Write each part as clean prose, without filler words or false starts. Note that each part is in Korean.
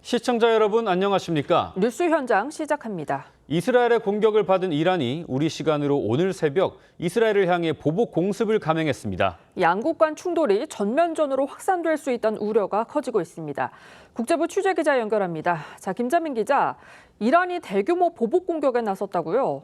시청자 여러분 안녕하십니까? 뉴스 현장 시작합니다. 이스라엘의 공격을 받은 이란이 우리 시간으로 오늘 새벽 이스라엘을 향해 보복 공습을 감행했습니다. 양국 간 충돌이 전면전으로 확산될 수 있다는 우려가 커지고 있습니다. 국제부 취재기자 연결합니다. 자, 김자민 기자, 이란이 대규모 보복 공격에 나섰다고요?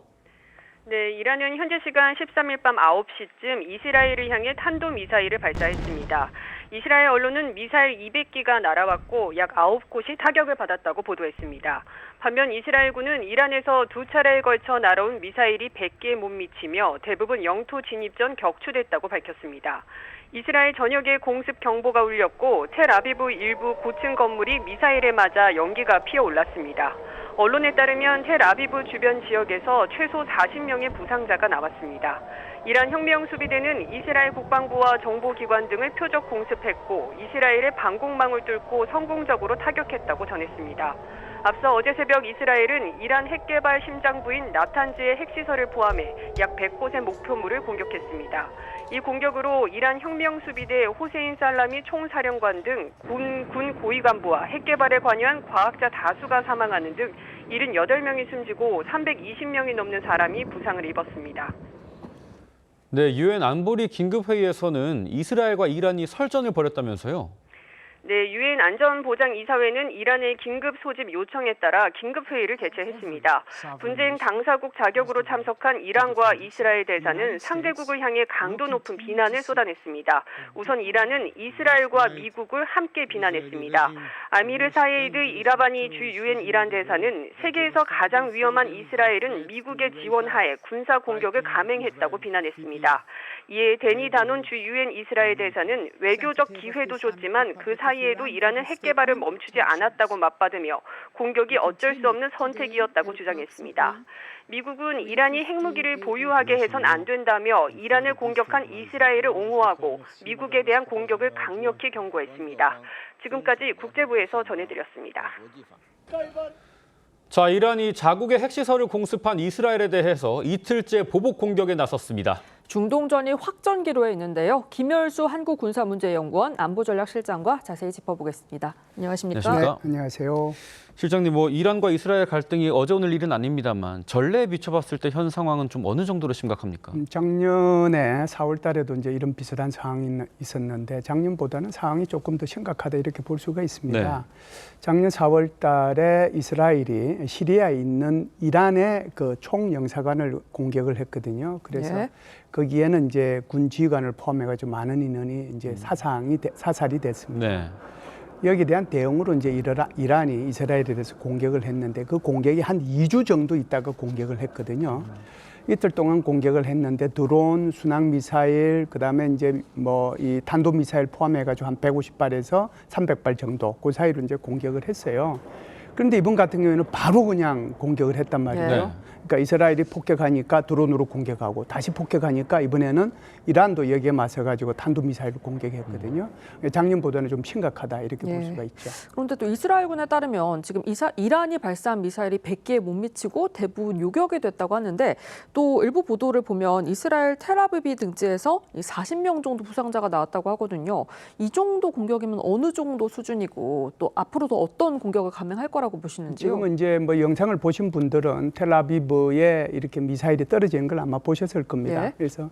네, 이란은 현재 시간 13일 밤 9시쯤 이스라엘을 향해 탄도미사일을 발사했습니다. 이스라엘 언론은 미사일 200기가 날아왔고 약 9곳이 타격을 받았다고 보도했습니다. 반면 이스라엘군은 이란에서 두 차례에 걸쳐 날아온 미사일이 100개에 못 미치며 대부분 영토 진입 전 격추됐다고 밝혔습니다. 이스라엘 전역에 공습 경보가 울렸고 텔아비브 일부 고층 건물이 미사일에 맞아 연기가 피어올랐습니다. 언론에 따르면 텔아비브 주변 지역에서 최소 40명의 부상자가 나왔습니다. 이란 혁명 수비대는 이스라엘 국방부와 정보기관 등을 표적 공습했고 이스라엘의 방공망을 뚫고 성공적으로 타격했다고 전했습니다. 앞서 어제 새벽 이스라엘은 이란 핵개발 심장부인 나탄즈의 핵시설을 포함해 약 100곳의 목표물을 공격했습니다. 이 공격으로 이란 혁명 수비대 호세인 살라미 총사령관 등 군 고위 간부와 핵개발에 관여한 과학자 다수가 사망하는 등 78명이 숨지고 320명이 넘는 사람이 부상을 입었습니다. 네, 유엔 안보리 긴급회의에서는 이스라엘과 이란이 설전을 벌였다면서요? 네, 유엔 안전보장이사회는 이란의 긴급 소집 요청에 따라 긴급회의를 개최했습니다. 분쟁 당사국 자격으로 참석한 이란과 이스라엘 대사는 상대국을 향해 강도 높은 비난을 쏟아냈습니다. 우선 이란은 이스라엘과 미국을 함께 비난했습니다. 아미르 사예이드 이라바니 주 유엔 이란 대사는 세계에서 가장 위험한 이스라엘은 미국의 지원하에 군사 공격을 감행했다고 비난했습니다. 이에 데니 다논 주 유엔 이스라엘 대사는 외교적 기회도 줬지만 그 사이에도 이란은 핵 개발을 멈추지 않았다고 맞받으며 공격이 어쩔 수 없는 선택이었다고 주장했습니다. 미국은 이란이 핵무기를 보유하게 해선 안 된다며 이란을 공격한 이스라엘을 옹호하고 미국에 대한 공격을 강력히 경고했습니다. 지금까지 국제부에서 전해드렸습니다. 자, 이란이 자국의 핵시설을 공습한 이스라엘에 대해서 이틀째 보복 공격에 나섰습니다. 중동전이 확전기로에 있는데요. 김열수 한국군사문제연구원 안보전략실장과 자세히 짚어보겠습니다. 안녕하십니까? 안녕하십니까? 네, 안녕하세요. 실장님, 이란과 이스라엘 갈등이 어제 오늘 일은 아닙니다만 전례에 비춰봤을 때 현 상황은 좀 어느 정도로 심각합니까? 작년에 4월 달에도 이제 이런 비슷한 상황이 있었는데 작년보다는 상황이 조금 더 심각하다 이렇게 볼 수가 있습니다. 네. 작년 4월 달에 이스라엘이 시리아에 있는 이란의 그 총영사관을 공격을 했거든요. 그래서 네. 거기에는 이제 군 지휘관을 포함해가지고 많은 인원이 이제 사살이 됐습니다. 네. 여기에 대한 대응으로 이제 이란이 이스라엘에 대해서 공격을 했는데 그 공격이 한 2주 정도 있다가 공격을 했거든요. 이틀 동안 공격을 했는데 드론, 순항 미사일, 그다음에 이제 이 탄도 미사일 포함해가지고 한 150발에서 300발 정도 그 사이로 이제 공격을 했어요. 그런데 이번 같은 경우에는 바로 그냥 공격을 했단 말이에요. 네. 그러니까 이스라엘이 폭격하니까 드론으로 공격하고 다시 폭격하니까 이번에는 이란도 여기에 맞서가지고 탄도미사일을 공격했거든요. 작년보다는 좀 심각하다 이렇게 볼 수가 있죠. 그런데 또 이스라엘군에 따르면 지금 이란이 발사한 미사일이 100개에 못 미치고 대부분 요격이 됐다고 하는데 또 일부 보도를 보면 이스라엘 텔아비브 등지에서 40명 정도 부상자가 나왔다고 하거든요. 이 정도 공격이면 어느 정도 수준이고 또 앞으로도 어떤 공격을 감행할 거라고 보시는지요? 지금은 이제 영상을 보신 분들은 텔아비브에 이렇게 미사일이 떨어지는 걸 아마 보셨을 겁니다. 예. 그래서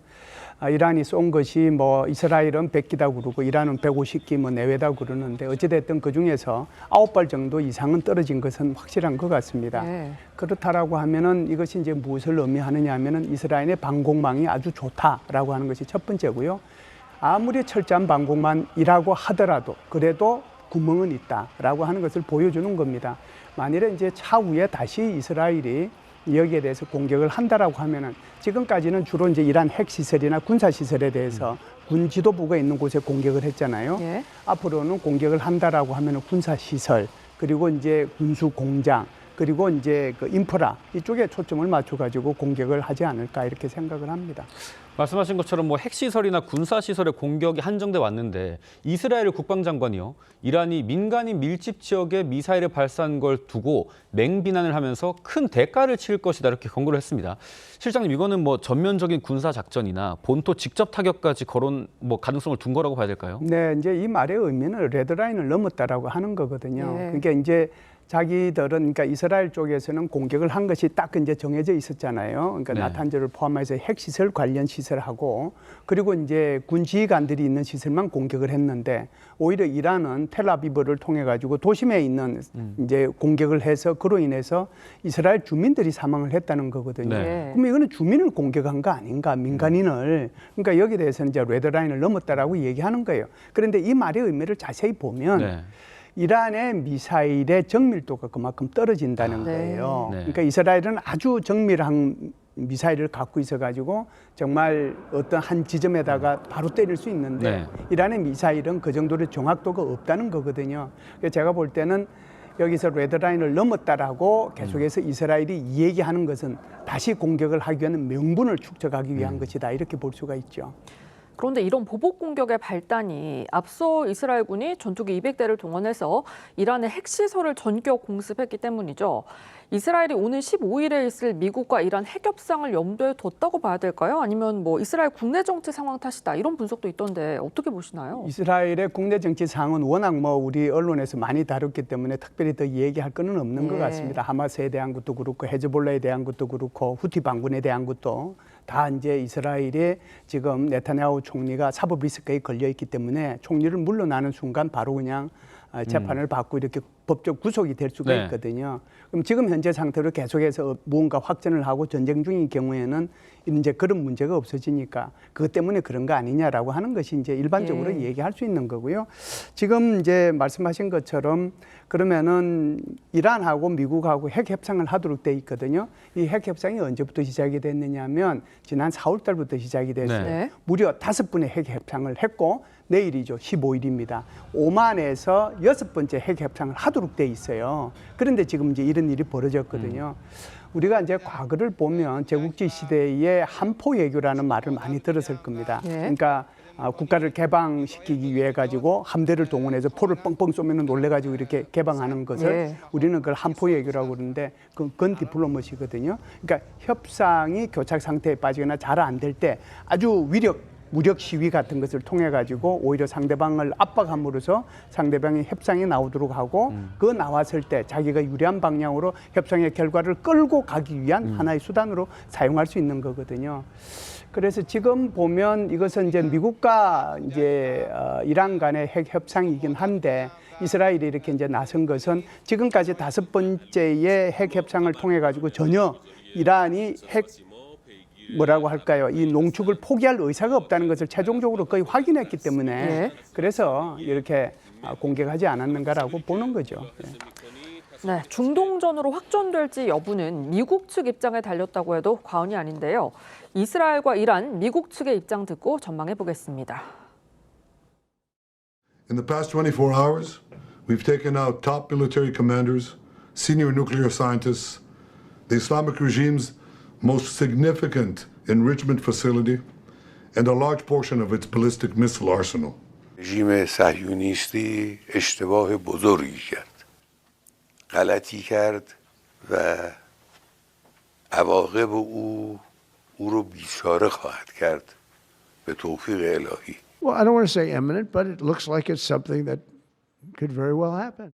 이란이 쏜 것이 이스라엘은 100기다 그러고 이란은 150기 내외다 그러는데 어찌됐든 그중에서 9발 정도 이상은 떨어진 것은 확실한 것 같습니다. 예. 그렇다라고 하면은 이것이 이제 무엇을 의미하느냐 하면은 이스라엘의 방공망이 아주 좋다라고 하는 것이 첫 번째고요. 아무리 철저한 방공망이라고 하더라도 그래도 구멍은 있다라고 하는 것을 보여주는 겁니다. 만일에 이제 차후에 다시 이스라엘이 여기에 대해서 공격을 한다라고 하면은 지금까지는 주로 이제 이란 핵시설이나 군사시설에 대해서 군 지도부가 있는 곳에 공격을 했잖아요. 예. 앞으로는 공격을 한다라고 하면은 군사시설 그리고 이제 군수 공장 그리고 이제 그 인프라 이쪽에 초점을 맞춰가지고 공격을 하지 않을까 이렇게 생각을 합니다. 말씀하신 것처럼 뭐 핵시설이나 군사시설의 공격이 한정돼 왔는데 이스라엘 국방장관이요. 이란이 민간인 밀집 지역에 미사일을 발사한 걸 두고 맹비난을 하면서 큰 대가를 치를 것이다 이렇게 경고를 했습니다. 실장님 이거는 뭐 전면적인 군사 작전이나 본토 직접 타격까지 거론 뭐 가능성을 둔 거라고 봐야 될까요? 네, 이제 이 말의 의미는 레드라인을 넘었다라고 하는 거거든요. 네. 그러니까 이제 자기들은 그러니까 이스라엘 쪽에서는 공격을 한 것이 딱 이제 정해져 있었잖아요. 그러니까 네. 나탄즈를 포함해서 핵시설 관련 시설하고 그리고 이제 군 지휘관들이 있는 시설만 공격을 했는데 오히려 이란은 텔아비브를 통해 가지고 도심에 있는 이제 공격을 해서 그로 인해서 이스라엘 주민들이 사망을 했다는 거거든요. 네. 그럼 이거는 주민을 공격한 거 아닌가, 민간인을. 그러니까 여기에 대해서 이제 레드라인을 넘었다라고 얘기하는 거예요. 그런데 이 말의 의미를 자세히 보면 네. 이란의 미사일의 정밀도가 그만큼 떨어진다는 거예요. 네. 그러니까 이스라엘은 아주 정밀한 미사일을 갖고 있어가지고 정말 어떤 한 지점에다가 바로 때릴 수 있는데 네. 이란의 미사일은 그 정도로 정확도가 없다는 거거든요. 그래서 제가 볼 때는 여기서 레드라인을 넘었다라고 계속해서 이스라엘이 이 얘기하는 것은 다시 공격을 하기 위한 명분을 축적하기 위한 것이다 이렇게 볼 수가 있죠. 그런데 이런 보복 공격의 발단이 앞서 이스라엘군이 전투기 200대를 동원해서 이란의 핵시설을 전격 공습했기 때문이죠. 이스라엘이 오는 15일에 있을 미국과 이란 핵 협상을 염두에 뒀다고 봐야 될까요? 아니면 뭐 이스라엘 국내 정치 상황 탓이다 이런 분석도 있던데 어떻게 보시나요? 이스라엘의 국내 정치 상황은 워낙 뭐 우리 언론에서 많이 다뤘기 때문에 특별히 더 얘기할 거는 없는 것 같습니다. 하마스에 대한 것도 그렇고 헤즈볼라에 대한 것도 그렇고 후티 반군에 대한 것도 다 이제 이스라엘의 지금 네타냐후 총리가 사법 리스크에 걸려 있기 때문에 총리를 물러나는 순간 바로 그냥 재판을 받고 이렇게 법적 구속이 될 수가 네. 있거든요. 그럼 지금 현재 상태로 계속해서 무언가 확전을 하고 전쟁 중인 경우에는 이제 그런 문제가 없어지니까 그것 때문에 그런 거 아니냐라고 하는 것이 이제 일반적으로 얘기할 수 있는 거고요. 지금 이제 말씀하신 것처럼 그러면은 이란하고 미국하고 핵 협상을 하도록 돼 있거든요. 이 핵 협상이 언제부터 시작이 됐느냐면 지난 4월 달부터 시작이 됐어요. 네. 무려 5번의 핵 협상을 했고 내일이죠. 15일입니다. 오만에서 6번째 핵 협상을 하도록 돼 있어요. 그런데 지금 이제 이런 일이 벌어졌거든요. 우리가 이제 과거를 보면 제국주의 시대의 한포 외교라는 말을 많이 들었을 겁니다. 예. 그러니까 국가를 개방시키기 위해 가지고 함대를 동원해서 포를 뻥뻥 쏘면 놀래가지고 이렇게 개방하는 것을 예. 우리는 그걸 한포 외교라고 그러는데 그건 디플로머시거든요. 그러니까 협상이 교착 상태에 빠지거나 잘 안 될 때 아주 무력 시위 같은 것을 통해 가지고 오히려 상대방을 압박함으로써 상대방이 협상에 나오도록 하고 그 나왔을 때 자기가 유리한 방향으로 협상의 결과를 끌고 가기 위한 하나의 수단으로 사용할 수 있는 거거든요. 그래서 지금 보면 이것은 이제 미국과 이제 이란 간의 핵 협상이긴 한데 이스라엘이 이렇게 이제 나선 것은 지금까지 5번째의 핵 협상을 통해 가지고 전혀 이란이 핵 뭐라고 할까요? 이 농축을 포기할 의사가 없다는 것을 최종적으로 거의 확인했기 때문에 예. 그래서 이렇게 공격하지 않았는가라고 보는 거죠. 네, 중동전으로 확전될지 여부는 미국 측 입장에 달렸다고 해도 과언이 아닌데요. 이스라엘과 이란, 미국 측의 입장 듣고 전망해 보겠습니다. In the past 24 hours, we've taken out top military commanders, senior nuclear scientists, the Islamic regime's most significant enrichment facility, and a large portion of its ballistic missile arsenal. رژیم صهیونیستی اشتباه بزرگی کرد. غلطی کرد و عواقب او رو بیچاره خواهد کرد به توفیق الهی. Well, I don't want to say imminent, but it looks like it's something that could very well happen.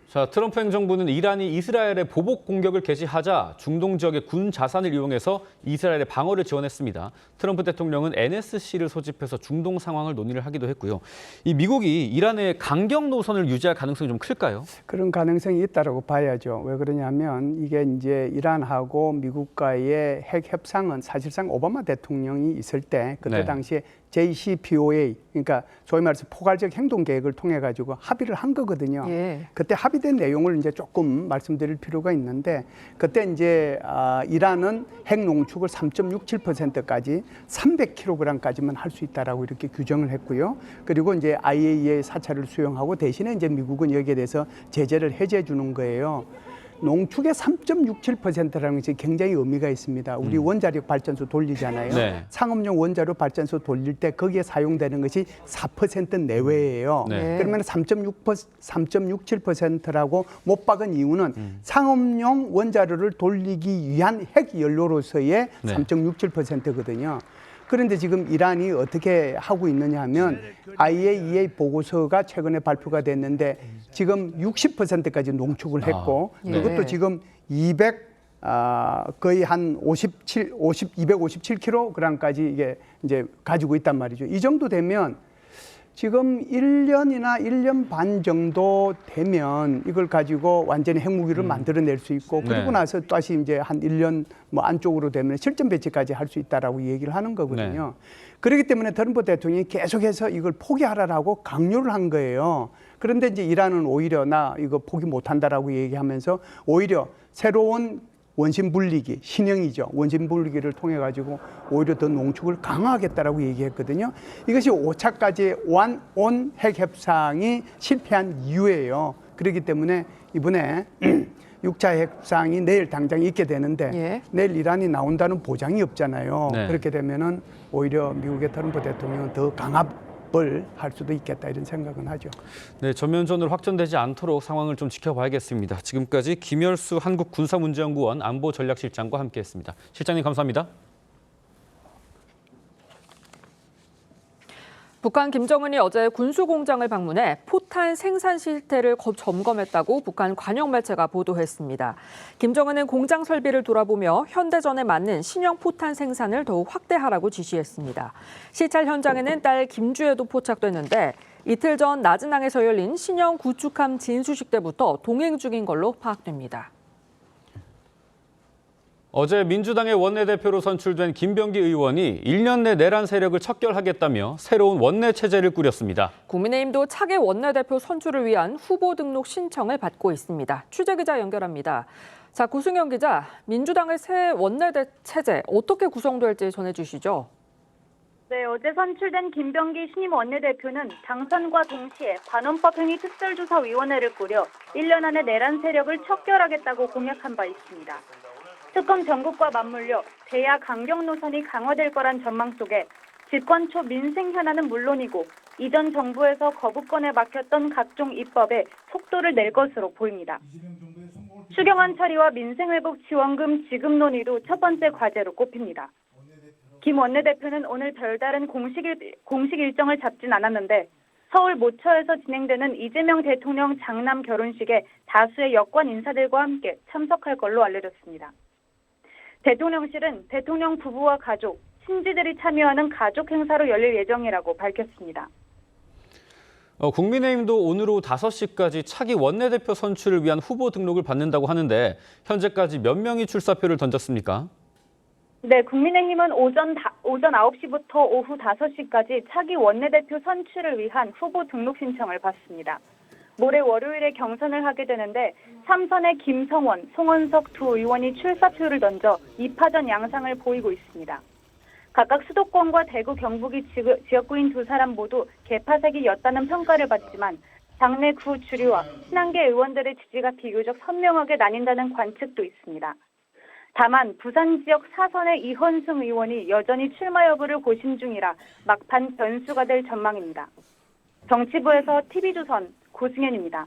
자, 트럼프 행정부는 이란이 이스라엘에 보복 공격을 개시하자 중동 지역의 군 자산을 이용해서 이스라엘의 방어를 지원했습니다. 트럼프 대통령은 NSC를 소집해서 중동 상황을 논의를 하기도 했고요. 이 미국이 이란의 강경 노선을 유지할 가능성이 좀 클까요? 그런 가능성이 있다라고 봐야죠. 왜 그러냐면 이게 이제 이란하고 미국과의 핵 협상은 사실상 오바마 대통령이 있을 때 그때 네. 당시에 JCPOA 그러니까 소위 말해서 포괄적 행동 계획을 통해 가지고 합의를 한 거거든요. 예. 그때 합의된 내용을 이제 조금 말씀드릴 필요가 있는데 그때 이제 이란은 핵 농축을 3.67%까지 300kg까지만 할 수 있다라고 이렇게 규정을 했고요. 그리고 이제 IAEA 사찰을 수용하고 대신에 이제 미국은 여기에 대해서 제재를 해제해 주는 거예요. 농축의 3.67%라는 것이 굉장히 의미가 있습니다. 우리 원자력 발전소 돌리잖아요. 네. 상업용 원자력 발전소 돌릴 때 거기에 사용되는 것이 4% 내외예요. 네. 그러면 3.67%라고 못 박은 이유는 상업용 원자력을 돌리기 위한 핵 연료로서의 네. 3.67%거든요. 그런데 지금 이란이 어떻게 하고 있느냐 하면 IAEA 보고서가 최근에 발표가 됐는데 지금 60%까지 농축을 했고 예. 그것도 지금 거의 한 257kg까지 이게 이제 가지고 있단 말이죠. 이 정도 되면 지금 1년이나 1년 반 정도 되면 이걸 가지고 완전히 핵무기를 만들어낼 수 있고 그러고 네. 나서 다시 이제 한 1년 뭐 안쪽으로 되면 실전 배치까지 할 수 있다라고 얘기를 하는 거거든요. 그렇기 때문에 트럼프 대통령이 계속해서 이걸 포기하라라고 강요를 한 거예요. 그런데 이제 이란은 오히려 나 이거 포기 못한다라고 얘기하면서 오히려 새로운 원심 분리기, 신형이죠. 원심 분리기를 통해 가지고 오히려 더 농축을 강화하겠다라고 얘기했거든요. 이것이 5차까지 온 핵 협상이 실패한 이유예요. 그렇기 때문에 이번에 6차 협상이 내일 당장 있게 되는데 예. 내일 이란이 나온다는 보장이 없잖아요. 네. 그렇게 되면은 오히려 미국의 트럼프 대통령은 더 강압을 할 수도 있겠다 이런 생각은 하죠. 네, 전면전으로 확전되지 않도록 상황을 좀 지켜봐야겠습니다. 지금까지 김열수 한국군사문제연구원 안보전략실장과 함께했습니다. 실장님 감사합니다. 북한 김정은이 어제 군수공장을 방문해 포탄 생산 실태를 점검했다고 북한 관영 매체가 보도했습니다. 김정은은 공장 설비를 돌아보며 현대전에 맞는 신형 포탄 생산을 더욱 확대하라고 지시했습니다. 시찰 현장에는 딸 김주애도 포착됐는데 이틀 전 나즈낭에서 열린 신형 구축함 진수식 때부터 동행 중인 걸로 파악됩니다. 어제 민주당의 원내대표로 선출된 김병기 의원이 1년 내 내란 세력을 척결하겠다며 새로운 원내 체제를 꾸렸습니다. 국민의힘도 차기 원내대표 선출을 위한 후보 등록 신청을 받고 있습니다. 취재기자 연결합니다. 자, 구승현 기자, 민주당의 새 원내대 체제 어떻게 구성될지 전해주시죠. 네, 어제 선출된 김병기 신임 원내대표는 당선과 동시에 관원법 행위 특별조사위원회를 꾸려 1년 안에 내란 세력을 척결하겠다고 공약한 바 있습니다. 특검 전국과 맞물려 대야 강경 노선이 강화될 거란 전망 속에 집권 초 민생 현안은 물론이고 이전 정부에서 거부권에 막혔던 각종 입법에 속도를 낼 것으로 보입니다. 추경안 처리와 민생회복 지원금 지급 논의도 첫 번째 과제로 꼽힙니다. 김 원내대표는 오늘 별다른 공식 일정을 잡진 않았는데 서울 모처에서 진행되는 이재명 대통령 장남 결혼식에 다수의 여권 인사들과 함께 참석할 걸로 알려졌습니다. 대통령실은 대통령 부부와 가족, 친지들이 참여하는 가족 행사로 열릴 예정이라고 밝혔습니다. 국민의힘도 오늘 오후 5시까지 차기 원내대표 선출을 위한 후보 등록을 받는다고 하는데 현재까지 몇 명이 출사표를 던졌습니까? 네, 국민의힘은 오전 9시부터 오후 5시까지 차기 원내대표 선출을 위한 후보 등록 신청을 받습니다. 모레 월요일에 경선을 하게 되는데 3선의 김성원, 송원석 두 의원이 출사표를 던져 2파전 양상을 보이고 있습니다. 각각 수도권과 대구, 경북이 지역구인 두 사람 모두 개파색이었다는 평가를 받지만 당내 구 주류와 친한계 의원들의 지지가 비교적 선명하게 나뉜다는 관측도 있습니다. 다만 부산 지역 4선의 이헌승 의원이 여전히 출마 여부를 고심 중이라 막판 변수가 될 전망입니다. 정치부에서 TV조선 고승현입니다.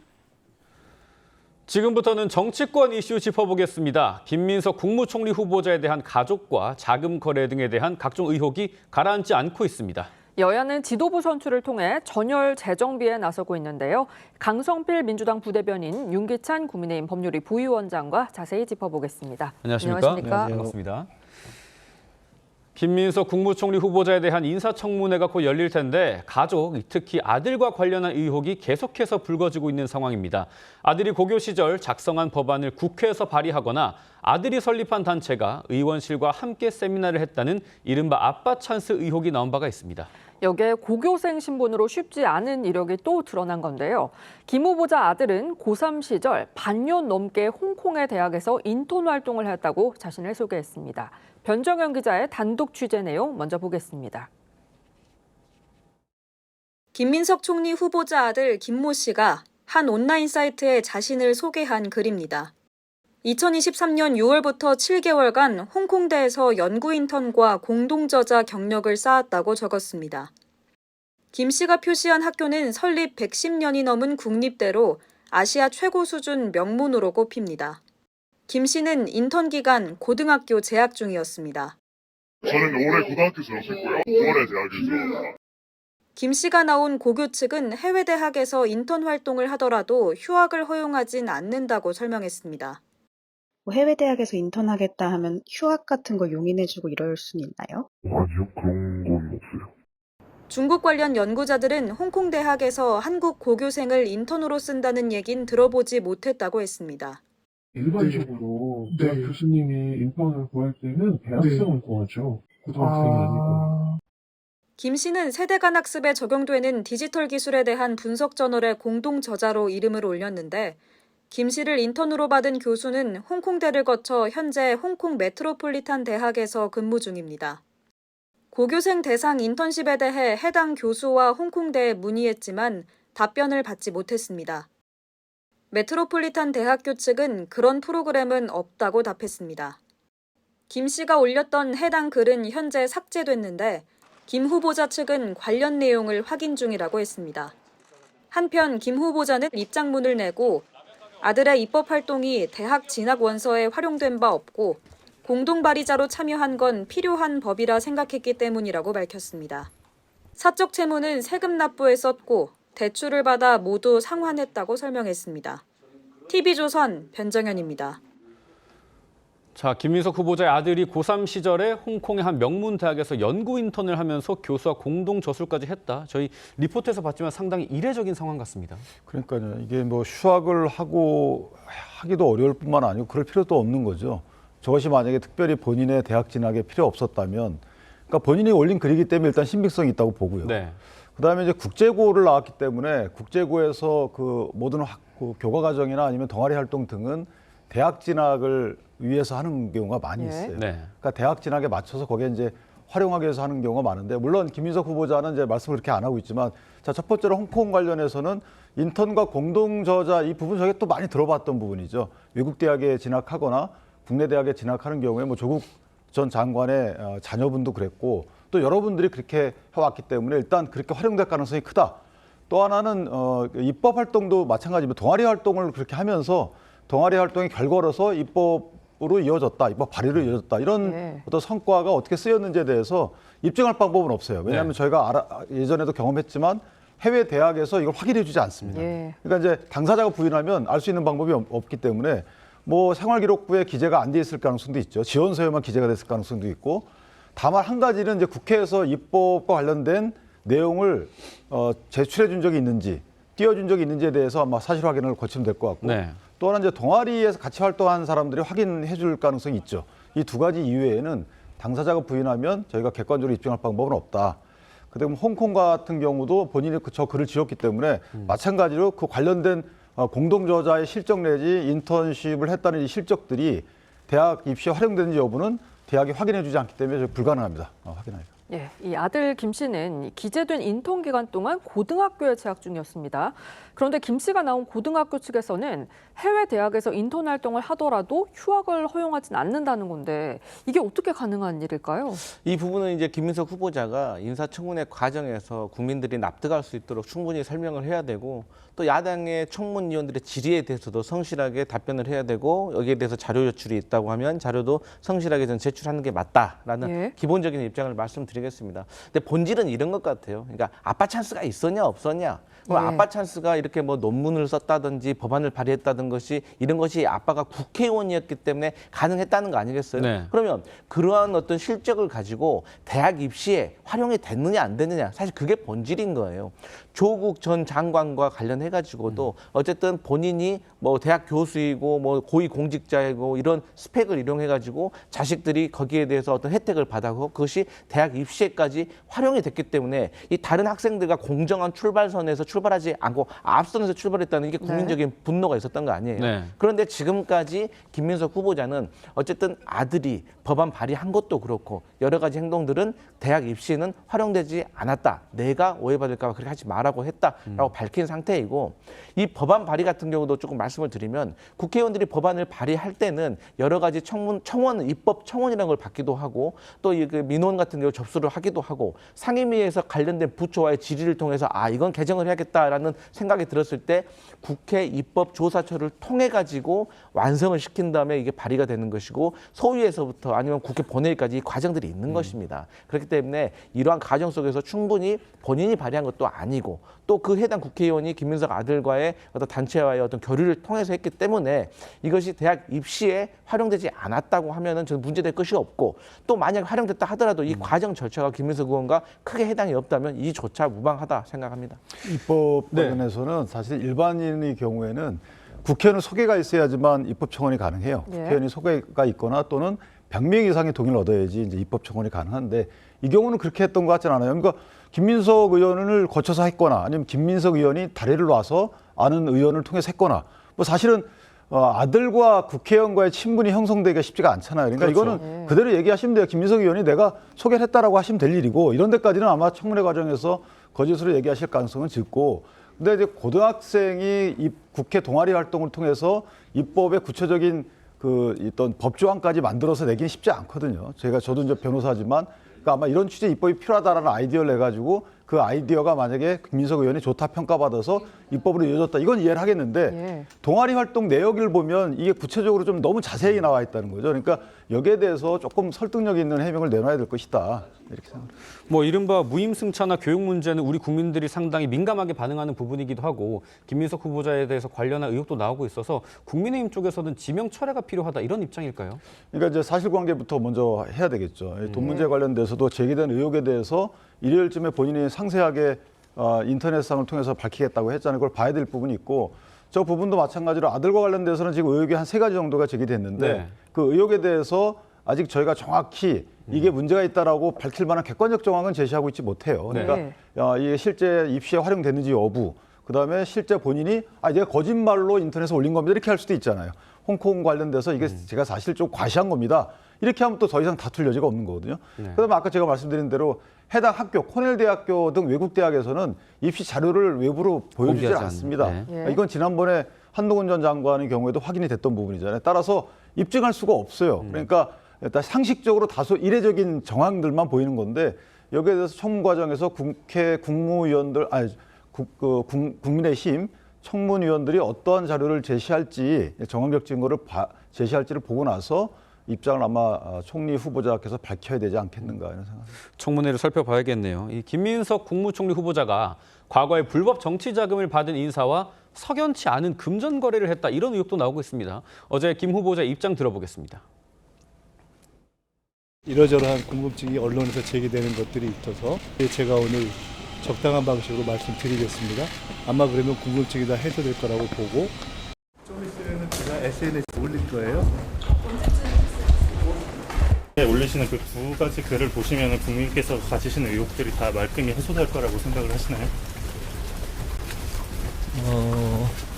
지금부터는 정치권 이슈 짚어보겠습니다. 김민석 국무총리 후보자에 대한 가족과 자금 거래 등에 대한 각종 의혹이 가라앉지 않고 있습니다. 여야는 지도부 선출을 통해 전열 재정비에 나서고 있는데요. 강성필 민주당 부대변인, 윤기찬 국민의힘 법률위 부위원장과 자세히 짚어보겠습니다. 안녕하십니까? 반갑습니다. 김민석 국무총리 후보자에 대한 인사청문회가 곧 열릴 텐데 가족, 특히 아들과 관련한 의혹이 계속해서 불거지고 있는 상황입니다. 아들이 고교 시절 작성한 법안을 국회에서 발의하거나 아들이 설립한 단체가 의원실과 함께 세미나를 했다는 이른바 아빠 찬스 의혹이 나온 바가 있습니다. 여기에 고교생 신분으로 쉽지 않은 이력이 또 드러난 건데요. 김 후보자 아들은 고3 시절 반년 넘게 홍콩의 대학에서 인턴 활동을 했다고 자신을 소개했습니다. 변정현 기자의 단독 취재 내용 먼저 보겠습니다. 김민석 총리 후보자 아들 김모 씨가 한 온라인 사이트에 자신을 소개한 글입니다. 2023년 6월부터 7개월간 홍콩대에서 연구 인턴과 공동저자 경력을 쌓았다고 적었습니다. 김 씨가 표시한 학교는 설립 110년이 넘은 국립대로 아시아 최고 수준 명문으로 꼽힙니다. 김 씨는 인턴 기간 고등학교 재학 중이었습니다. 저는 올해 고등학교 졸업했고요. 9월에 대학에 들어갔다. 김 씨가 나온 고교 측은 해외 대학에서 인턴 활동을 하더라도 휴학을 허용하진 않는다고 설명했습니다. 해외 대학에서 인턴하겠다 하면 휴학 같은 거 용인해주고 이럴 수는 있나요? 아니요, 그런 건 없어요. 중국 관련 연구자들은 홍콩 대학에서 한국 고교생을 인턴으로 쓴다는 얘긴 들어보지 못했다고 했습니다. 일반적으로 대학 교수님이 인턴을 구할 때는 대학생을 구하죠. 고등학생이 아니고. 김 씨는 세대 간 학습에 적용되는 디지털 기술에 대한 분석 저널의 공동 저자로 이름을 올렸는데 김 씨를 인턴으로 받은 교수는 홍콩대를 거쳐 현재 홍콩 메트로폴리탄 대학에서 근무 중입니다. 고교생 대상 인턴십에 대해 해당 교수와 홍콩대에 문의했지만 답변을 받지 못했습니다. 메트로폴리탄 대학교 측은 그런 프로그램은 없다고 답했습니다. 김 씨가 올렸던 해당 글은 현재 삭제됐는데 김 후보자 측은 관련 내용을 확인 중이라고 했습니다. 한편 김 후보자는 입장문을 내고 아들의 입법 활동이 대학 진학 원서에 활용된 바 없고 공동 발의자로 참여한 건 필요한 법이라 생각했기 때문이라고 밝혔습니다. 사적 채무는 세금 납부에 썼고 대출을 받아 모두 상환했다고 설명했습니다. TV조선 변정현입니다. 자, 김민석 후보자의 아들이 고3 시절에 홍콩의 한 명문 대학에서 연구 인턴을 하면서 교수와 공동 저술까지 했다. 저희 리포트에서 봤지만 상당히 이례적인 상황 같습니다. 그러니까요. 이게 뭐 휴학을 하기도 어려울 뿐만 아니고 그럴 필요도 없는 거죠. 저것이 만약에 특별히 본인의 대학 진학에 필요 없었다면, 그러니까 본인이 올린 글이기 때문에 일단 신빙성이 있다고 보고요. 네. 그다음에 이제 국제고를 나왔기 때문에 국제고에서 그 모든 교과 과정이나 아니면 동아리 활동 등은 대학 진학을 위해서 하는 경우가 많이 있어요. 네. 그러니까 대학 진학에 맞춰서 거기에 이제 활용하기 위해서 하는 경우가 많은데, 물론 김민석 후보자는 이제 말씀을 그렇게 안 하고 있지만, 자, 첫 번째로 홍콩 관련해서는 인턴과 공동 저자 이 부분 저게 또 많이 들어봤던 부분이죠. 외국 대학에 진학하거나 국내 대학에 진학하는 경우에 뭐 조국 전 장관의 자녀분도 그랬고 또 여러분들이 그렇게 해왔기 때문에 일단 그렇게 활용될 가능성이 크다. 또 하나는 입법 활동도 마찬가지입니다. 동아리 활동을 그렇게 하면서 동아리 활동이 결과로서 입법으로 이어졌다, 입법 발의로 이어졌다, 이런 어떤 성과가 어떻게 쓰였는지에 대해서 입증할 방법은 없어요. 왜냐하면 저희가 예전에도 경험했지만 해외 대학에서 이걸 확인해주지 않습니다. 그러니까 이제 당사자가 부인하면 알 수 있는 방법이 없기 때문에 뭐 생활기록부에 기재가 안 돼 있을 가능성도 있죠. 지원서에만 기재가 됐을 가능성도 있고, 다만 한 가지는 이제 국회에서 입법과 관련된 내용을 제출해 준 적이 있는지, 띄워준 적이 있는지에 대해서 아마 사실 확인을 거치면 될 것 같고, 또 하나 이제 동아리에서 같이 활동한 사람들이 확인해 줄 가능성이 있죠. 이 두 가지 이외에는 당사자가 부인하면 저희가 객관적으로 입증할 방법은 없다. 그다음에 홍콩 같은 경우도 본인이 저 글을 지었기 때문에 마찬가지로 그 관련된 공동저자의 실적 내지 인턴십을 했다는 이 실적들이 대학 입시에 활용되는지 여부는 대학이 확인해 주지 않기 때문에 불가능합니다. 확인하기가. 예, 이 아들 김 씨는 기재된 인턴 기간 동안 고등학교에 재학 중이었습니다. 그런데 김 씨가 나온 고등학교 측에서는 해외 대학에서 인턴 활동을 하더라도 휴학을 허용하진 않는다는 건데 이게 어떻게 가능한 일일까요? 이 부분은 이제 김민석 후보자가 인사청문회 과정에서 국민들이 납득할 수 있도록 충분히 설명을 해야 되고, 또 야당의 청문위원들의 질의에 대해서도 성실하게 답변을 해야 되고, 여기에 대해서 자료 제출이 있다고 하면 자료도 성실하게 전 제출하는 게 맞다라는 기본적인 입장을 말씀드리겠습니다. 근데 본질은 이런 것 같아요. 그러니까 아빠 찬스가 있었냐 없었냐. 그럼 아빠 찬스가 이렇게 뭐 논문을 썼다든지 법안을 발의했다든 것이 이런 것이 아빠가 국회의원이었기 때문에 가능했다는 거 아니겠어요? 그러면 그러한 어떤 실적을 가지고 대학 입시에 활용이 됐느냐 안 됐느냐, 사실 그게 본질인 거예요. 조국 전 장관과 관련해가지고도 어쨌든 본인이 뭐 대학 교수이고 뭐 고위 공직자이고 이런 스펙을 이용해가지고 자식들이 거기에 대해서 어떤 혜택을 받았고 그것이 대학 입시에까지 활용이 됐기 때문에 이 다른 학생들과 공정한 출발선에서 출발하지 않고 앞선에서 출발했다는 게 국민적인 분노가 있었던 거 아니에요. 그런데 지금까지 김민석 후보자는 어쨌든 아들이 법안 발의한 것도 그렇고 여러 가지 행동들은 대학 입시는 활용되지 않았다. 내가 오해받을까 봐 그렇게 하지 말라고 했다라고 밝힌 상태이고, 이 법안 발의 같은 경우도 조금 말씀 말씀을 드리면 국회의원들이 법안을 발의할 때는 여러 가지 청원, 입법 청원이라는 걸 받기도 하고 또 그 민원 같은 경우 접수를 하기도 하고 상임위에서 관련된 부처와의 질의를 통해서 이건 개정을 해야겠다라는 생각이 들었을 때 국회 입법조사처를 통해 가지고 완성을 시킨 다음에 이게 발의가 되는 것이고 소위에서부터 아니면 국회 본회의까지 이 과정들이 있는 것입니다. 그렇기 때문에 이러한 과정 속에서 충분히 본인이 발의한 것도 아니고 또 그 해당 국회의원이 김민석 아들과의 어떤 단체와의 어떤 교류를 통해서 했기 때문에 이것이 대학 입시에 활용되지 않았다고 하면은 저는 문제될 것이 없고 또 만약 활용됐다 하더라도 이 과정 절차가 김민석 의원과 크게 해당이 없다면 이조차 무방하다 생각합니다. 입법 관련해서는 사실 일반인의 경우에는 국회의원은 소개가 있어야지만 입법 청원이 가능해요. 국회의원이 소개가 있거나 또는 100명 이상의 동의를 얻어야지 이제 입법 청원이 가능한데 이 경우는 그렇게 했던 것 같지는 않아요. 그러니까 김민석 의원을 거쳐서 했거나 아니면 김민석 의원이 다리를 놔서 아는 의원을 통해서 했거나 뭐 사실은 아들과 국회의원과의 친분이 형성되기가 쉽지가 않잖아요. 그러니까 이거는 그대로 얘기하시면 돼요. 김민석 의원이 내가 소개를 했다라고 하시면 될 일이고 이런 데까지는 아마 청문회 과정에서 거짓으로 얘기하실 가능성은 적고 근데 이제 고등학생이 이 국회 동아리 활동을 통해서 입법의 구체적인 그 어떤 법조항까지 만들어서 내기는 쉽지 않거든요. 저도 이제 변호사지만 그러니까 아마 이런 취지의 입법이 필요하다라는 아이디어를 내가지고 그 아이디어가 만약에 김민석 의원이 좋다 평가받아서 입법으로 이어졌다. 이건 이해를 하겠는데 동아리 활동 내역을 보면 이게 구체적으로 좀 너무 자세히 나와 있다는 거죠. 그러니까 여기에 대해서 조금 설득력 있는 해명을 내놔야 될 것이다. 이렇게 생각합니다. 뭐 이른바 무임승차나 교육 문제는 우리 국민들이 상당히 민감하게 반응하는 부분이기도 하고 김민석 후보자에 대해서 관련한 의혹도 나오고 있어서 국민의힘 쪽에서는 지명 철회가 필요하다 이런 입장일까요? 그러니까 이제 사실관계부터 먼저 해야 되겠죠. 돈 문제 관련돼서도 제기된 의혹에 대해서 일요일쯤에 본인이 상세하게 인터넷상을 통해서 밝히겠다고 했잖아요. 그걸 봐야 될 부분이 있고 저 부분도 마찬가지로 아들과 관련돼서는 지금 의혹이 한 3가지 정도가 제기됐는데 그 의혹에 대해서 아직 저희가 정확히 이게 문제가 있다라고 밝힐 만한 객관적 정황은 제시하고 있지 못해요. 그러니까 이게 실제 입시에 활용됐는지 여부, 그다음에 실제 본인이 내가 거짓말로 인터넷에 올린 겁니다. 이렇게 할 수도 있잖아요. 홍콩 관련돼서 이게 제가 사실 좀 과시한 겁니다. 이렇게 하면 또 더 이상 다툴 여지가 없는 거거든요. 그다음에 아까 제가 말씀드린 대로 해당 학교, 코넬 대학교 등 외국 대학에서는 입시 자료를 외부로 보여주지 않습니다. 이건 지난번에 한동훈 전 장관의 경우에도 확인이 됐던 부분이잖아요. 따라서 입증할 수가 없어요. 그러니까 일단 상식적으로 다소 이례적인 정황들만 보이는 건데 여기에 대해서 청문 과정에서 국회 국무위원들, 국민의힘 청문위원들이 어떠한 자료를 제시할지 정황적 증거를 제시할지를 보고 나서 입장을 아마 총리 후보자께서 밝혀야 되지 않겠는가 이런 생각입니다. 청문회를 살펴봐야겠네요. 이 김민석 국무총리 후보자가 과거에 불법 정치 자금을 받은 인사와 석연치 않은 금전 거래를 했다 이런 의혹도 나오고 있습니다. 어제 김 후보자 입장 들어보겠습니다. 이러저러한 궁금증이 언론에서 제기되는 것들이 있어서 제가 오늘 적당한 방식으로 말씀드리겠습니다. 아마 그러면 궁금증이 다 해소될 거라고 보고 좀 있으면 제가 SNS에 올릴 거예요. 올리시는 그 2가지 글을 보시면 국민께서 가지시는 의혹들이 다 말끔히 해소될 거라고 생각을 하시나요?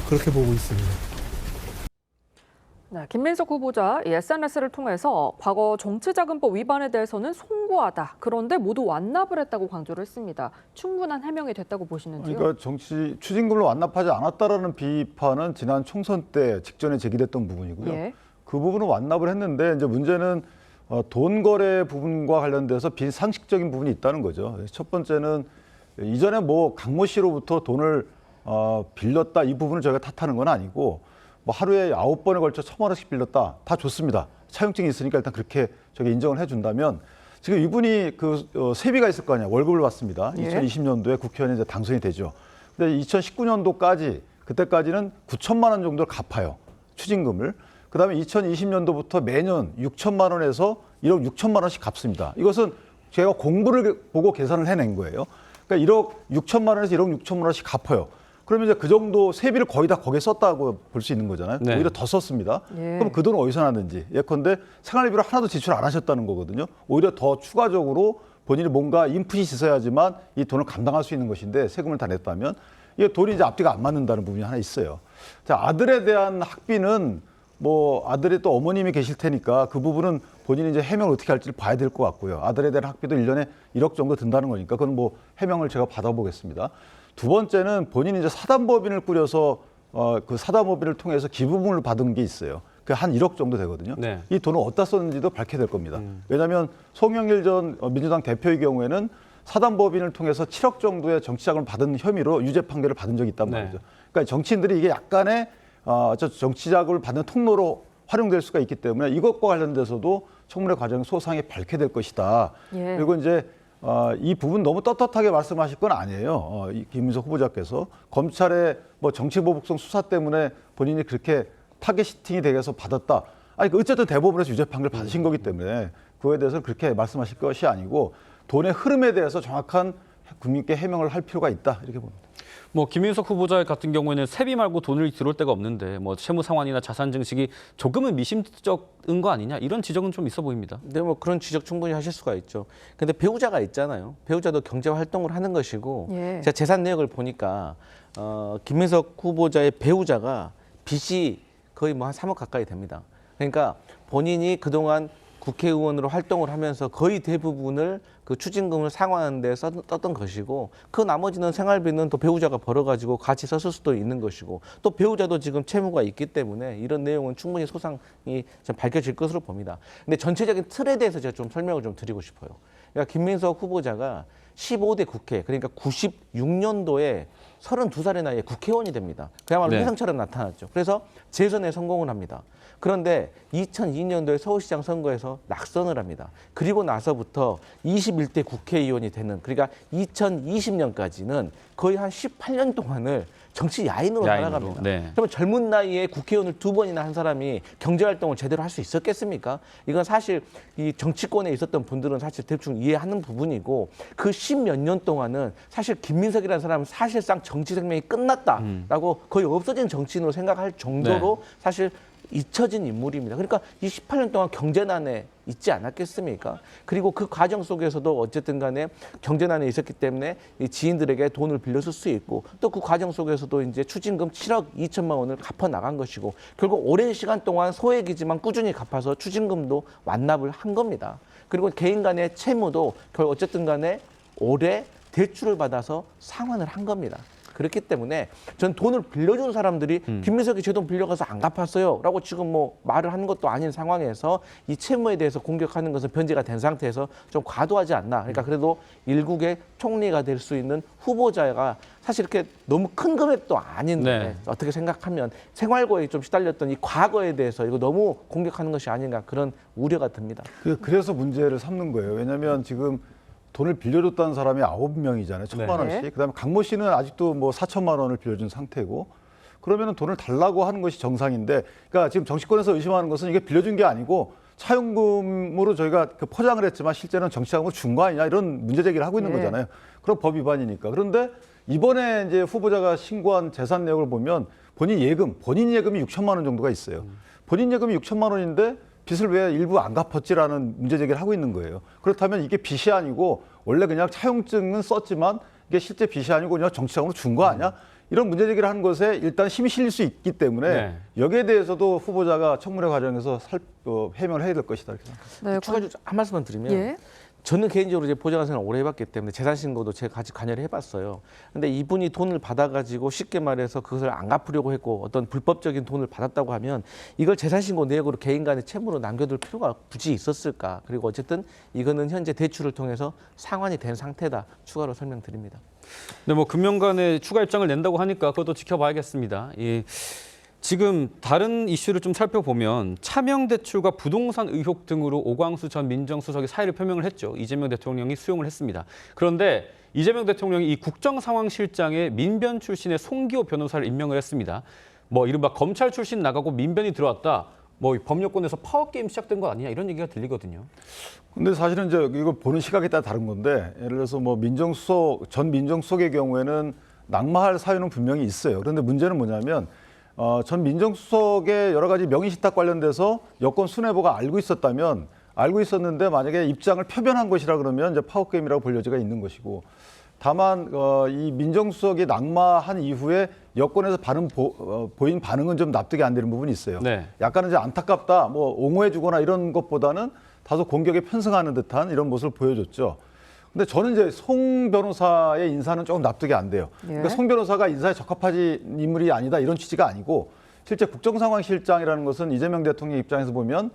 그렇게 보고 있습니다. 김민석 후보자 SNS를 통해서 과거 정치자금법 위반에 대해서는 송구하다. 그런데 모두 완납을 했다고 강조를 했습니다. 충분한 해명이 됐다고 보시는지요? 그러니까 정치 추징금을 완납하지 않았다라는 비판은 지난 총선 때 직전에 제기됐던 부분이고요. 그 부분은 완납을 했는데 이제 문제는 돈 거래 부분과 관련돼서 비상식적인 부분이 있다는 거죠. 첫 번째는 이전에 뭐 강모 씨로부터 돈을 빌렸다 이 부분을 저희가 탓하는 건 아니고 뭐 하루에 9번에 걸쳐 1,000만 원씩 빌렸다 다 좋습니다. 차용증이 있으니까 일단 그렇게 저기 인정을 해준다면 지금 이분이 그 세비가 있을 거 아니야. 월급을 받습니다. 2020년도에 국회의원이 이제 당선이 되죠. 근데 2019년도까지 그때까지는 9천만 원 정도를 갚아요. 추징금을. 그다음에 2020년도부터 매년 6천만 원에서 1억 6천만 원씩 갚습니다. 이것은 제가 공부를 보고 계산을 해낸 거예요. 그러니까 1억 6천만 원에서 1억 6천만 원씩 갚아요. 그러면 이제 그 정도 세비를 거의 다 거기에 썼다고 볼 수 있는 거잖아요. 오히려 더 썼습니다. 그럼 그 돈은 어디서 났는지. 예컨대 생활비를 하나도 지출 안 하셨다는 거거든요. 오히려 더 추가적으로 본인이 뭔가 인풋이 있어야지만 이 돈을 감당할 수 있는 것인데 세금을 다 냈다면 이게 돈이 이제 앞뒤가 안 맞는다는 부분이 하나 있어요. 자, 아들에 대한 학비는 뭐 아들이 또 어머님이 계실 테니까 그 부분은 본인이 이제 해명을 어떻게 할지를 봐야 될 것 같고요. 아들에 대한 학비도 1년에 1억 정도 든다는 거니까 그건 뭐 해명을 제가 받아보겠습니다. 두 번째는 본인이 이제 사단법인을 꾸려서 그 사단법인을 통해서 기부금을 받은 게 있어요. 그 한 1억 정도 되거든요. 네. 이 돈을 어디다 썼는지도 밝혀야 될 겁니다. 왜냐하면 송영길 전 민주당 대표의 경우에는 사단법인을 통해서 7억 정도의 정치자금을 받은 혐의로 유죄 판결을 받은 적이 있단 말이죠. 그러니까 정치인들이 이게 약간의 정치자금을 받는 통로로 활용될 수가 있기 때문에 이것과 관련돼서도 청문회 과정 소상히 밝혀야 될 것이다. 예. 그리고 이제 이 부분 너무 떳떳하게 말씀하실 건 아니에요. 이 김민석 후보자께서 검찰의 뭐 정치보복성 수사 때문에 본인이 그렇게 타겟팅이 되어서 받았다. 아니 어쨌든 대법원에서 유죄 판결 받으신 거기 때문에 그거에 대해서 그렇게 말씀하실 것이 아니고 돈의 흐름에 대해서 정확한 국민께 해명을 할 필요가 있다 이렇게 봅니다. 뭐 김민석 후보자 같은 경우에는 세비 말고 돈을 들어올 데가 없는데 뭐 채무 상환이나 자산 증식이 조금은 미심쩍은 거 아니냐 이런 지적은 좀 있어 보입니다. 네, 뭐 그런 지적 충분히 하실 수가 있죠. 근데 배우자가 있잖아요. 배우자도 경제 활동을 하는 것이고 예. 제가 재산 내역을 보니까 김민석 후보자의 배우자가 빚이 거의 뭐 한 3억 가까이 됩니다. 그러니까 본인이 그동안 국회의원으로 활동을 하면서 거의 대부분을 그 추징금을 상환하는 데 썼던 것이고 그 나머지는 생활비는 또 배우자가 벌어가지고 같이 썼을 수도 있는 것이고 또 배우자도 지금 채무가 있기 때문에 이런 내용은 충분히 소상이 좀 밝혀질 것으로 봅니다. 근데 전체적인 틀에 대해서 제가 좀 설명을 좀 드리고 싶어요. 그러니까 김민석 후보자가 15대 국회, 그러니까 96년도에 32살의 나이에 국회의원이 됩니다. 그야말로 네. 혜성처럼 나타났죠. 그래서 재선에 성공을 합니다. 그런데 2002년도에 서울시장 선거에서 낙선을 합니다. 그리고 나서부터 21대 국회의원이 되는, 그러니까 2020년까지는 거의 한 18년 동안을 정치 야인으로 살아갑니다. 네. 그러면 젊은 나이에 국회의원을 2번이나 한 사람이 경제활동을 제대로 할 수 있었겠습니까? 이건 사실 이 정치권에 있었던 분들은 사실 대충 이해하는 부분이고 그 10몇 년 동안은 사실 김민석이라는 사람은 사실상 정치 생명이 끝났다라고 거의 없어진 정치인으로 생각할 정도로 사실 잊혀진 인물입니다. 그러니까 이 18년 동안 경제난에 있지 않았겠습니까? 그리고 그 과정 속에서도 어쨌든 간에 경제난에 있었기 때문에 이 지인들에게 돈을 빌렸을 수 있고 또 그 과정 속에서도 이제 추징금 7억 2천만 원을 갚아 나간 것이고 결국 오랜 시간 동안 소액이지만 꾸준히 갚아서 추징금도 완납을 한 겁니다. 그리고 개인 간의 채무도 결국 어쨌든 간에 올해 대출을 받아서 상환을 한 겁니다. 그렇기 때문에 전 돈을 빌려준 사람들이 김민석이 제 돈 빌려가서 안 갚았어요 라고 지금 뭐 말을 하는 것도 아닌 상황에서 이 채무에 대해서 공격하는 것은 변제가 된 상태에서 좀 과도하지 않나. 그러니까 그래도 일국의 총리가 될 수 있는 후보자가 사실 이렇게 너무 큰 금액도 아닌데 어떻게 생각하면 생활고에 좀 시달렸던 이 과거에 대해서 이거 너무 공격하는 것이 아닌가 그런 우려가 듭니다. 그래서 문제를 삼는 거예요. 왜냐하면 지금 돈을 빌려줬다는 사람이 9명이잖아요. 1,000만 원씩. 네. 그다음에 강모 씨는 아직도 뭐 4천만 원을 빌려준 상태고 그러면은 돈을 달라고 하는 것이 정상인데 그러니까 지금 정치권에서 의심하는 것은 이게 빌려준 게 아니고 차용금으로 저희가 그 포장을 했지만 실제는 정치자금으로 준 거 아니냐 이런 문제 제기를 하고 있는 거잖아요. 그럼 법 위반이니까. 그런데 이번에 이제 후보자가 신고한 재산 내역을 보면 본인 예금이 6천만 원 정도가 있어요. 본인 예금이 6천만 원인데 빚을 왜 일부 안 갚았지라는 문제 제기를 하고 있는 거예요. 그렇다면 이게 빚이 아니고 원래 그냥 차용증은 썼지만 이게 실제 빚이 아니고 그냥 정치자금으로 준 거 아니야? 이런 문제 제기를 하는 것에 일단 힘이 실릴 수 있기 때문에 여기에 대해서도 후보자가 청문회 과정에서 해명을 해야 될 것이다 이렇게 생각합니다. 네, 추가적으로 한 말씀만 드리면 저는 개인적으로 이제 보좌관 생활 오래 해봤기 때문에 재산 신고도 제가 같이 관여를 해봤어요. 근데 이분이 돈을 받아가지고 쉽게 말해서 그것을 안 갚으려고 했고 어떤 불법적인 돈을 받았다고 하면 이걸 재산 신고 내역으로 개인 간의 채무로 남겨둘 필요가 굳이 있었을까? 그리고 어쨌든 이거는 현재 대출을 통해서 상환이 된 상태다. 추가로 설명드립니다. 네, 뭐 금년간에 추가 입장을 낸다고 하니까 그것도 지켜봐야겠습니다. 지금 다른 이슈를 좀 살펴보면 차명 대출과 부동산 의혹 등으로 오광수 전 민정수석이 사의를 표명을 했죠. 이재명 대통령이 수용을 했습니다. 그런데 이재명 대통령이 이 국정상황실장에 민변 출신의 송기호 변호사를 임명을 했습니다. 뭐 이른바 검찰 출신 나가고 민변이 들어왔다. 뭐 법률권에서 파워게임 시작된 거 아니냐 이런 얘기가 들리거든요. 근데 사실은 이제 이거 보는 시각에 따라 다른 건데 예를 들어서 뭐 전 민정수석의 경우에는 낙마할 사유는 분명히 있어요. 그런데 문제는 뭐냐면 전 민정수석의 여러 가지 명의신탁 관련돼서 여권 수뇌부가 알고 있었는데 만약에 입장을 표변한 것이라 그러면 이제 파워게임이라고 볼 여지가 있는 것이고 다만 이 민정수석이 낙마한 이후에 여권에서 보인 반응은 좀 납득이 안 되는 부분이 있어요. 약간은 이제 안타깝다, 뭐 옹호해주거나 이런 것보다는 다소 공격에 편승하는 듯한 이런 모습을 보여줬죠. 근데 저는 이제 송 변호사의 인사는 조금 납득이 안 돼요. 예. 그러니까 송 변호사가 인사에 적합하지 인물이 아니다 이런 취지가 아니고 실제 국정상황실장이라는 것은 이재명 대통령 입장에서 보면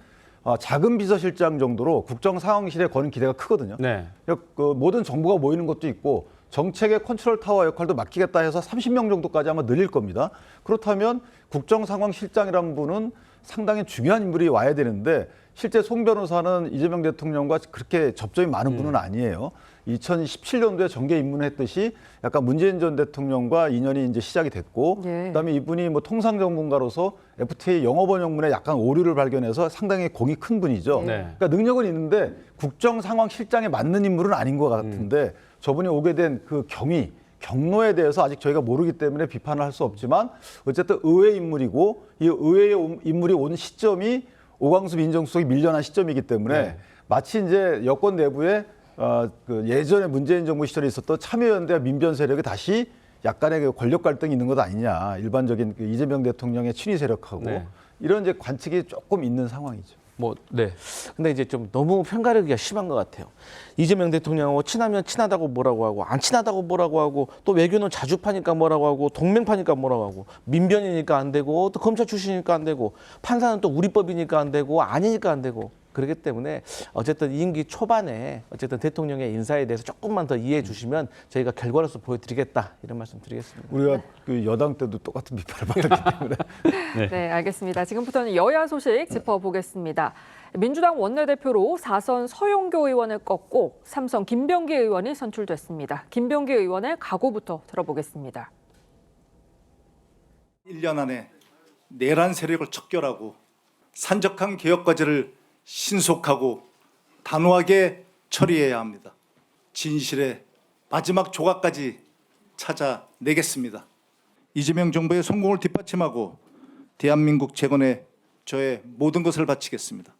작은 비서실장 정도로 국정상황실에 거는 기대가 크거든요. 네. 그 모든 정보가 모이는 것도 있고 정책의 컨트롤 타워 역할도 맡기겠다 해서 30명 정도까지 아마 늘릴 겁니다. 그렇다면 국정상황실장이라는 분은 상당히 중요한 인물이 와야 되는데 실제 송 변호사는 이재명 대통령과 그렇게 접점이 많은 분은 아니에요. 2017년도에 정계 입문했듯이 약간 문재인 전 대통령과 인연이 이제 시작이 됐고, 예. 그다음에 이분이 뭐 통상 전문가로서 FTA 영어 번역문에 약간 오류를 발견해서 상당히 공이 큰 분이죠. 네. 그러니까 능력은 있는데 국정 상황 실장에 맞는 인물은 아닌 것 같은데 저분이 오게 된 그 경로에 대해서 아직 저희가 모르기 때문에 비판을 할 수 없지만 어쨌든 의외의 인물이고 이 의외의 인물이 온 시점이 오광수 민정수석이 밀려난 시점이기 때문에 네. 마치 이제 여권 내부에 그 예전에 문재인 정부 시절에 있었던 참여연대와 민변 세력이 다시 약간의 그 권력 갈등이 있는 것 아니냐. 일반적인 그 이재명 대통령의 친위 세력하고 네. 이런 이제 관측이 조금 있는 상황이죠. 네. 근데 이제 좀 너무 편가르기가 심한 것 같아요. 이재명 대통령하고 친하면 친하다고 뭐라고 하고 안 친하다고 뭐라고 하고 또 외교는 자주파니까 뭐라고 하고 동맹파니까 뭐라고 하고 민변이니까 안 되고 또 검찰 출신이니까 안 되고 판사는 또 우리 법이니까 안 되고 아니니까 안 되고 그렇기 때문에 어쨌든 임기 초반에 어쨌든 대통령의 인사에 대해서 조금만 더 이해해 주시면 저희가 결과로서 보여드리겠다 이런 말씀 드리겠습니다. 우리가 그 여당 때도 똑같은 비판을 받았기 때문에. 네, 알겠습니다. 지금부터는 여야 소식 짚어보겠습니다. 민주당 원내대표로 4선 서용교 의원을 꺾고 3선 김병기 의원이 선출됐습니다. 김병기 의원의 각오부터 들어보겠습니다. 1년 안에 내란 세력을 척결하고 산적한 개혁 과제를 신속하고 단호하게 처리해야 합니다. 진실의 마지막 조각까지 찾아내겠습니다. 이재명 정부의 성공을 뒷받침하고 대한민국 재건에 저의 모든 것을 바치겠습니다.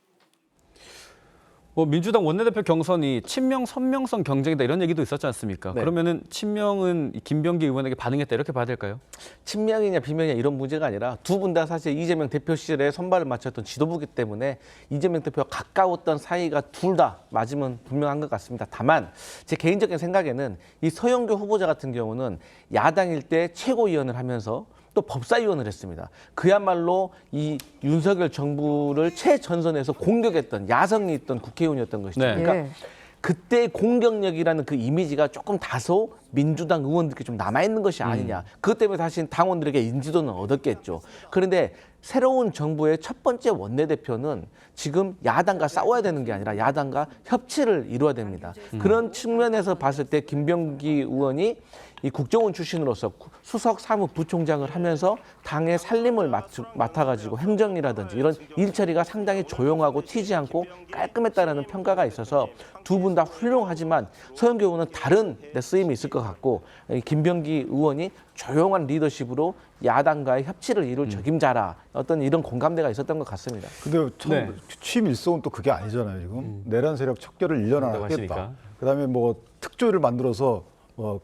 민주당 원내대표 경선이 친명 선명성 경쟁이다 이런 얘기도 있었지 않습니까? 네. 그러면은 친명은 김병기 의원에게 반응했다 이렇게 봐야 될까요? 친명이냐 비명이냐 이런 문제가 아니라 두 분 다 사실 이재명 대표 시절에 선발을 마쳤던 지도부기 때문에 이재명 대표와 가까웠던 사이가 둘 다 맞으면 분명한 것 같습니다. 다만 제 개인적인 생각에는 이 서영교 후보자 같은 경우는 야당일 때 최고위원을 하면서 또 법사위원을 했습니다. 그야말로 이 윤석열 정부를 최전선에서 공격했던 야성이 있던 국회의원이었던 것이죠. 네. 그러니까 그때 공격력이라는 그 이미지가 조금 다소 민주당 의원들께 좀 남아있는 것이 아니냐. 그것 때문에 사실 당원들에게 인지도는 얻었겠죠. 그런데 새로운 정부의 첫 번째 원내대표는 지금 야당과 싸워야 되는 게 아니라 야당과 협치를 이루어야 됩니다. 그런 측면에서 봤을 때 김병기 의원이 이 국정원 출신으로서 수석 사무부총장을 하면서 당의 살림을 맡아가지고 행정이라든지 이런 일처리가 상당히 조용하고 튀지 않고 깔끔했다라는 평가가 있어서 두 분 다 훌륭하지만 서영교 의원은 다른 데 쓰임이 있을 것 같고 김병기 의원이 조용한 리더십으로 야당과의 협치를 이룰 적임자라 어떤 이런 공감대가 있었던 것 같습니다. 근데 참 취임 일성은 또 그게 아니잖아요. 지금 내란 세력 척결을 1년 안에 하겠다. 그다음에 뭐 특조위를 만들어서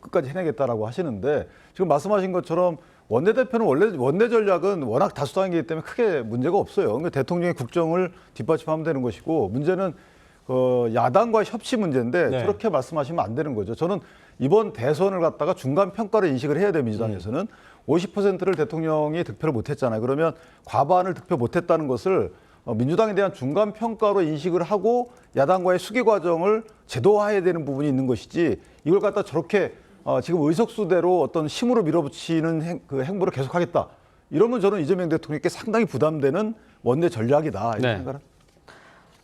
끝까지 해내겠다라고 하시는데 지금 말씀하신 것처럼 원내대표는 원래 원내 전략은 워낙 다수당이기 때문에 크게 문제가 없어요. 그러니까 대통령의 국정을 뒷받침하면 되는 것이고 문제는 야당과 협치 문제인데 저렇게 말씀하시면 안 되는 거죠. 저는 이번 대선을 갖다가 중간 평가를 인식을 해야 돼요. 민주당에서는 50%를 대통령이 득표를 못했잖아요. 그러면 과반을 득표 못했다는 것을 민주당에 대한 중간 평가로 인식을 하고 야당과의 수기 과정을 제도화해야 되는 부분이 있는 것이지 이걸 갖다 저렇게 지금 의석수대로 어떤 힘으로 밀어붙이는 그 행보를 계속하겠다. 이러면 저는 이재명 대통령께 상당히 부담되는 원내 전략이다. 이렇게 생각을.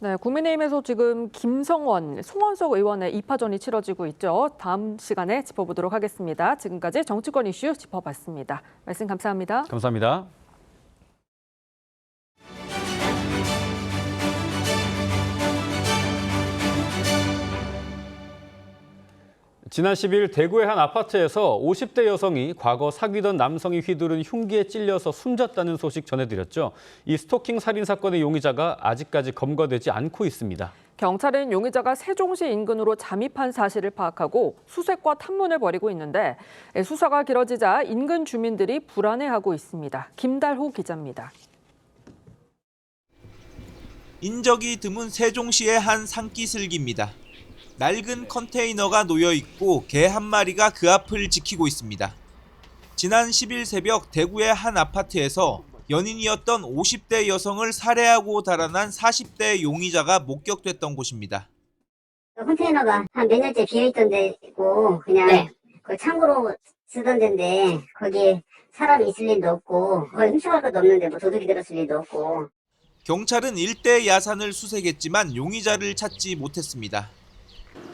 네, 국민의힘에서 지금 김성원, 송원석 의원의 2파전이 치러지고 있죠. 다음 시간에 짚어보도록 하겠습니다. 지금까지 정치권 이슈 짚어봤습니다. 말씀 감사합니다. 감사합니다. 지난 10일 대구의 한 아파트에서 50대 여성이 과거 사귀던 남성이 휘두른 흉기에 찔려서 숨졌다는 소식 전해드렸죠. 이 스토킹 살인 사건의 용의자가 아직까지 검거되지 않고 있습니다. 경찰은 용의자가 세종시 인근으로 잠입한 사실을 파악하고 수색과 탐문을 벌이고 있는데 수사가 길어지자 인근 주민들이 불안해하고 있습니다. 김달호 기자입니다. 인적이 드문 세종시의 한 산기슭입니다. 낡은 컨테이너가 놓여 있고 개 한 마리가 그 앞을 지키고 있습니다. 지난 10일 새벽 대구의 한 아파트에서 연인이었던 50대 여성을 살해하고 달아난 40대 용의자가 목격됐던 곳입니다. 컨테이너가 한 몇 년째 비어있던 데고 그냥 그 창고로 쓰던 데인데 거기에 사람이 있을 일도 없고 거의 훔쳐갈 것도 없는데 뭐 도둑이 들었을 일도 없고. 경찰은 일대 야산을 수색했지만 용의자를 찾지 못했습니다.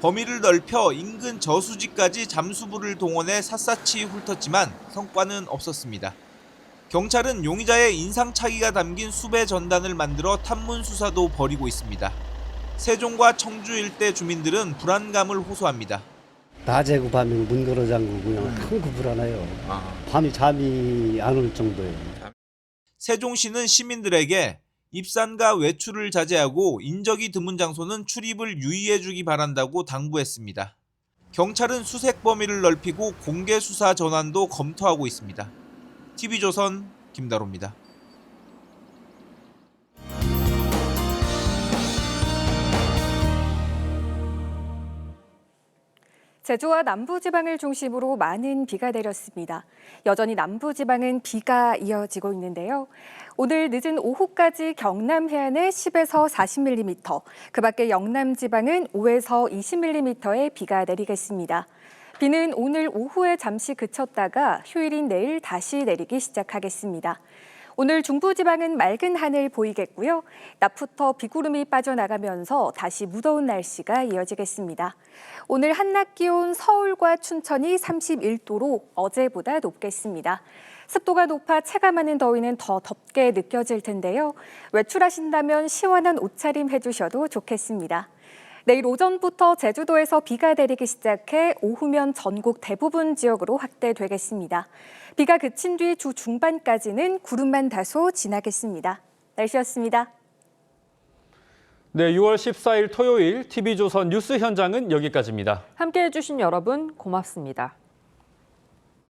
범위를 넓혀 인근 저수지까지 잠수부를 동원해 샅샅이 훑었지만 성과는 없었습니다. 경찰은 용의자의 인상착의가 담긴 수배 전단을 만들어 탐문 수사도 벌이고 있습니다. 세종과 청주 일대 주민들은 불안감을 호소합니다. 낮에 그 밤에 문 걸어 잠그고 그냥 너무 불안해요. 밤이 잠이 안 올 정도예요. 세종시는 시민들에게 입산과 외출을 자제하고 인적이 드문 장소는 출입을 유의해주기 바란다고 당부했습니다. 경찰은 수색 범위를 넓히고 공개 수사 전환도 검토하고 있습니다. TV조선 김다로입니다. 제주와 남부지방을 중심으로 많은 비가 내렸습니다. 여전히 남부지방은 비가 이어지고 있는데요. 오늘 늦은 오후까지 경남 해안에 10에서 40mm, 그 밖에 영남지방은 5에서 20mm의 비가 내리겠습니다. 비는 오늘 오후에 잠시 그쳤다가 휴일인 내일 다시 내리기 시작하겠습니다. 오늘 중부지방은 맑은 하늘 보이겠고요. 낮부터 비구름이 빠져나가면서 다시 무더운 날씨가 이어지겠습니다. 오늘 한낮 기온 서울과 춘천이 31도로 어제보다 높겠습니다. 습도가 높아 체감하는 더위는 더 덥게 느껴질 텐데요. 외출하신다면 시원한 옷차림 해주셔도 좋겠습니다. 내일 오전부터 제주도에서 비가 내리기 시작해 오후면 전국 대부분 지역으로 확대되겠습니다. 비가 그친 뒤 주 중반까지는 구름만 다소 지나겠습니다. 날씨였습니다. 네, 6월 14일 토요일 TV조선 뉴스 현장은 여기까지입니다. 함께해 주신 여러분 고맙습니다.